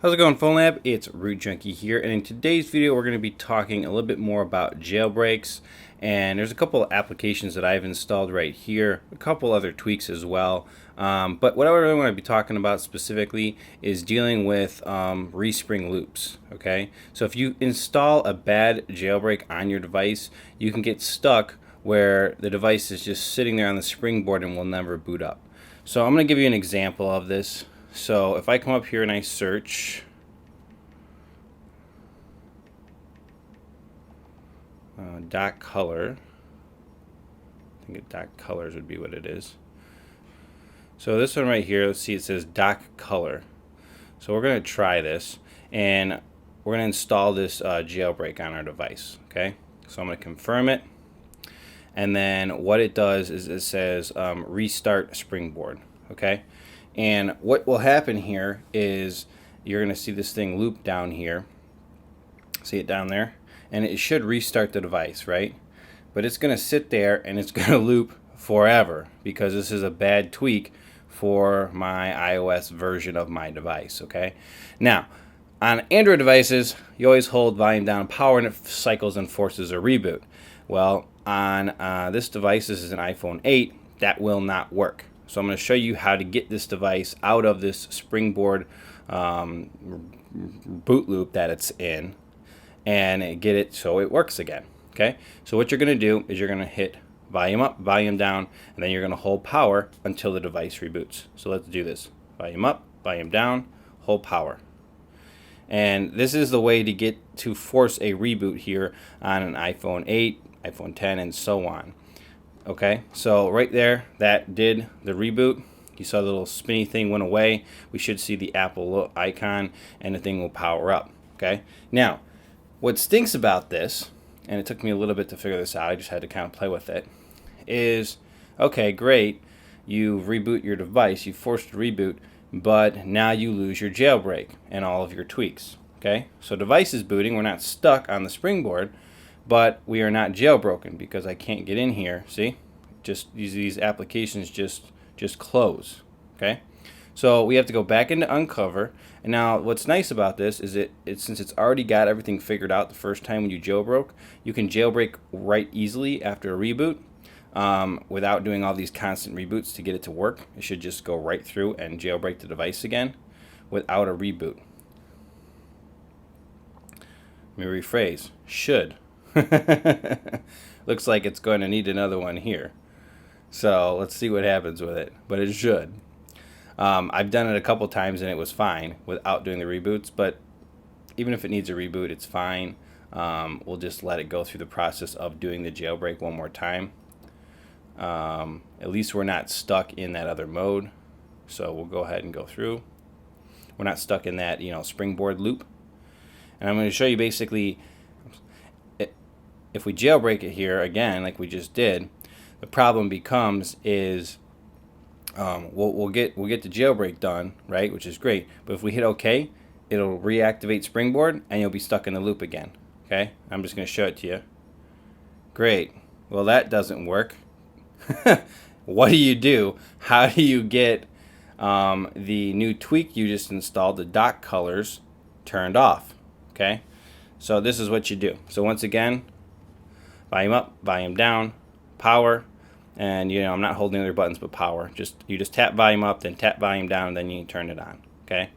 How's it going, Phone Lab? It's Root Junkie here, and in today's video we're going to be talking a little bit more about jailbreaks. And there's a couple of applications that I've installed right here, a couple other tweaks as well. But what I really want to be talking about specifically is dealing with respring loops. Okay, so if you install a bad jailbreak on your device, you can get stuck where the device is just sitting there on the springboard and will never boot up. So I'm going to give you an example of this. So if I come up here and I search dot color, I think dot colors would be what it is. So this one right here, let's see, it says dot color. So we're going to try this, and we're going to install this jailbreak on our device. Okay, so I'm going to confirm it, and then what it does is it says restart springboard. Okay. And what will happen here is you're going to see this thing loop down here. See it down there? And it should restart the device, right? But it's going to sit there and it's going to loop forever because this is a bad tweak for my iOS version of my device, okay? Now, on Android devices, you always hold volume down power and it cycles and forces a reboot. Well, on this device, this is an iPhone 8, that will not work. So I'm going to show you how to get this device out of this springboard boot loop that it's in and get it so it works again. Okay, so what you're going to do is you're going to hit volume up, volume down, and then you're going to hold power until the device reboots. So let's do this. Volume up, volume down, hold power. And this is the way to get to force a reboot here on an iPhone 8, iPhone 10, and so on. Okay, so right there, that did the reboot. You saw the little spinny thing went away. We should see the Apple icon, and the thing will power up. Okay, now, what stinks about this, and it took me a little bit to figure this out, I just had to kind of play with it, is, okay, great, you reboot your device, you forced a reboot, but now you lose your jailbreak and all of your tweaks. Okay, so device is booting, we're not stuck on the springboard, but we are not jailbroken because I can't get in here. See, just these applications just close. Okay, so we have to go back into Uncover. And now what's nice about this is since it's already got everything figured out the first time when you jailbroke, you can jailbreak right easily after a reboot without doing all these constant reboots to get it to work. It should just go right through and jailbreak the device again without a reboot. Let me rephrase. Should. Looks like it's going to need another one here. So let's see what happens with it. But it should. I've done it a couple times and it was fine without doing the reboots. But even if it needs a reboot, it's fine. We'll just let it go through the process of doing the jailbreak one more time. At least we're not stuck in that other mode. So we'll go ahead and go through. We're not stuck in that, springboard loop. And I'm going to show you basically, if we jailbreak it here again, like we just did, the problem becomes is we'll get the jailbreak done, right, which is great. But if we hit OK, it'll reactivate springboard, and you'll be stuck in the loop again. Okay, I'm just going to show it to you. Great. Well, that doesn't work. What do you do? How do you get the new tweak you just installed, the dot colors, turned off? Okay, so this is what you do. So once again, volume up, volume down, power, and I'm not holding the other buttons but power. You just tap volume up, then tap volume down, and then you turn it on. Okay,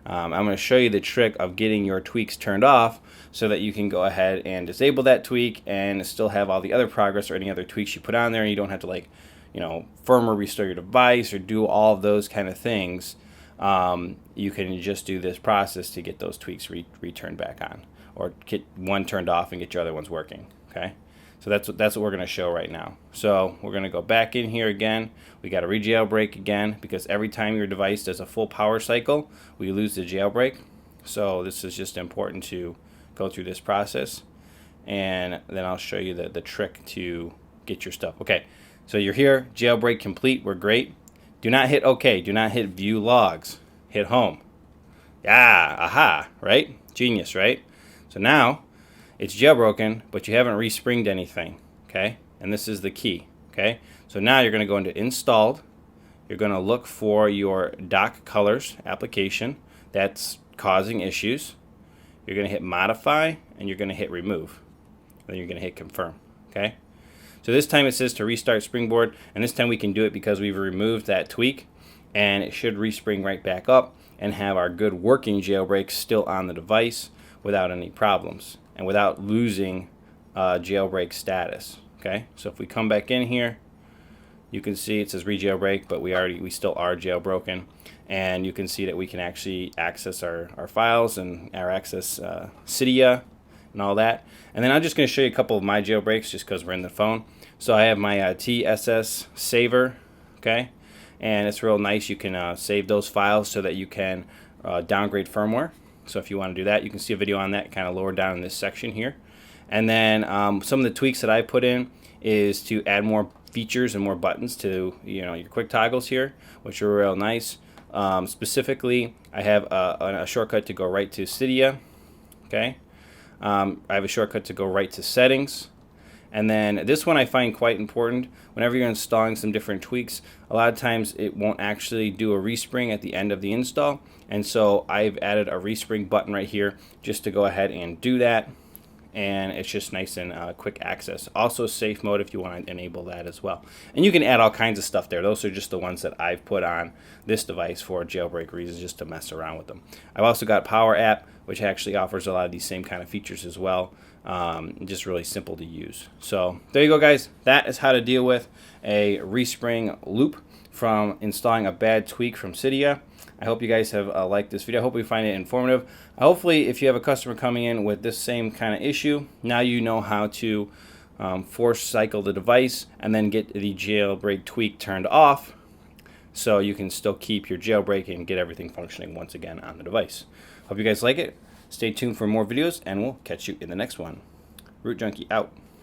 I'm going to show you the trick of getting your tweaks turned off so that you can go ahead and disable that tweak and still have all the other progress or any other tweaks you put on there, and you don't have to firmware restore your device or do all of those kind of things. You can just do this process to get those tweaks returned back on, or get one turned off and get your other ones working. Okay, so that's what we're going to show right now. So we're going to go back in here again. We got to re-jailbreak again because every time your device does a full power cycle, we lose the jailbreak. So this is just important to go through this process, and then I'll show you the trick to get your stuff. Okay, so you're here, jailbreak complete. We're great. Do not hit OK. Do not hit View Logs. Hit Home. Yeah, aha, right? Genius, right? So now it's jailbroken, but you haven't respringed anything, okay? And this is the key, okay? So now you're going to go into Installed. You're going to look for your dock colors application. That's causing issues, you're going to hit modify, and you're going to hit remove. Then you're going to hit confirm. Okay? So this time it says to restart Springboard, and this time we can do it because we've removed that tweak, and it should respring right back up and have our good working jailbreak still on the device without any problems and without losing jailbreak status. Okay? So if we come back in here, you can see it says re-jailbreak, but we still are jailbroken, and you can see that we can actually access our files and access Cydia and all that. And then I'm just going to show you a couple of my jailbreaks just because we're in the phone. So I have my TSS saver, okay, and it's real nice. You can save those files so that you can downgrade firmware. So if you want to do that, you can see a video on that kind of lower down in this section here. And then some of the tweaks that I put in is to add more features and more buttons to your quick toggles here, which are real nice. Specifically, I have a shortcut to go right to Cydia, okay. I have a shortcut to go right to settings, and then this one I find quite important. Whenever you're installing some different tweaks, a lot of times it won't actually do a respring at the end of the install, and so I've added a respring button right here just to go ahead and do that, and it's just nice and quick access. Also safe mode if you want to enable that as well. And you can add all kinds of stuff there. Those are just the ones that I've put on this device for jailbreak reasons, just to mess around with them. I've also got Power App, which actually offers a lot of these same kind of features as well. Just really simple to use. So there you go, guys. That is how to deal with a respring loop from installing a bad tweak from Cydia. I hope you guys have liked this video. I hope you find it informative. Hopefully, if you have a customer coming in with this same kind of issue, now you know how to force cycle the device and then get the jailbreak tweak turned off so you can still keep your jailbreak and get everything functioning once again on the device. Hope you guys like it. Stay tuned for more videos, and we'll catch you in the next one. Root Junkie out.